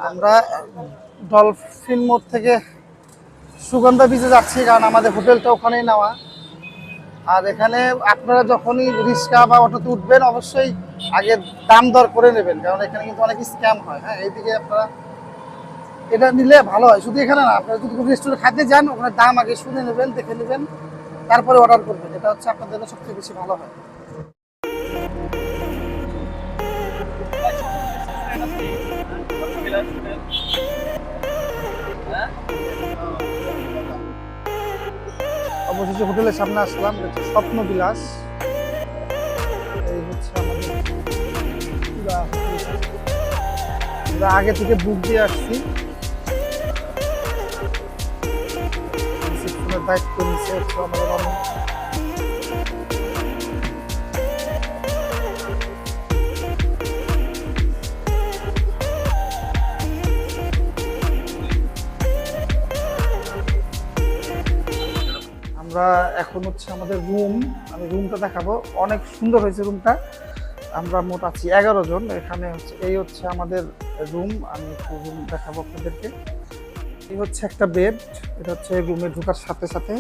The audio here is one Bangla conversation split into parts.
আমরা ডলফিন মোড় থেকে সুগন্ধা বিচে যাচ্ছি, কারণ আমাদের হোটেলটা ওখানেই নেওয়া। আর এখানে আপনারা যখনই রিক্সা বা অটোতে উঠবেন অবশ্যই আগে দাম দর করে নেবেন, কারণ এখানে কিন্তু অনেক স্ক্যাম হয়। হ্যাঁ, এইদিকে আপনারা এটা নিলে ভালো হয়। শুধু এখানে না, আপনারা যদি কোনো রেস্টুরেন্টে খাইতে যান ওখানে দাম আগে শুনে নেবেন, দেখে নেবেন, তারপরে অর্ডার করবেন। এটা হচ্ছে আপনাদের জন্য সবচেয়ে বেশি ভালো হয়। অবশেষে হোটেলের সামনে আসলাম, এটা হচ্ছে স্বপ্ন বিলাস। এই হচ্ছে আমাদের পুরা হোটেলটা। আমরা আগে থেকে বুক দিয়ে আসছি, রিসেপশনের দায়িত্ব নিচ্ছে হচ্ছে আমাদের মামু। আমরা এখন হচ্ছে আমাদের রুম, আমি রুমটা দেখাবো। অনেক সুন্দর হয়েছে রুমটা। আমরা মোট আছি 11 জন এখানে। হচ্ছে এই হচ্ছে আমাদের রুম, আমি একটু রুম দেখাবো আপনাদেরকে। এই হচ্ছে একটা বেড, এটা হচ্ছে রুমে ঢোকার সাথে সাথে।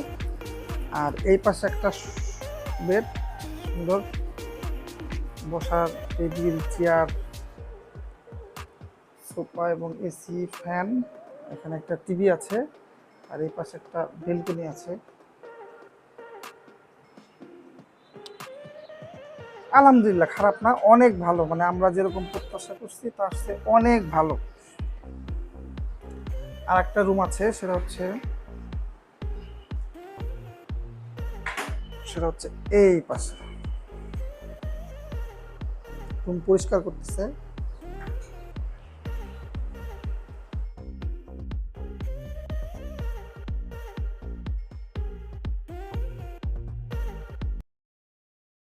আর এই পাশে একটা বেড, সুন্দর বসার টেবিল, চেয়ার, সোফা এবং এসি, ফ্যান। এখানে একটা টিভি আছে। আর এই পাশে একটা বেলকনি আছে। আলহামদুলিল্লাহ, খারাপ না, অনেক ভালো। মানে আমরা যেরকম প্রত্যাশা করছি তার চেয়ে অনেক ভালো। আর একটা রুম আছে, সেটা হচ্ছে এই পাশে। রুম পরিষ্কার করতেছে।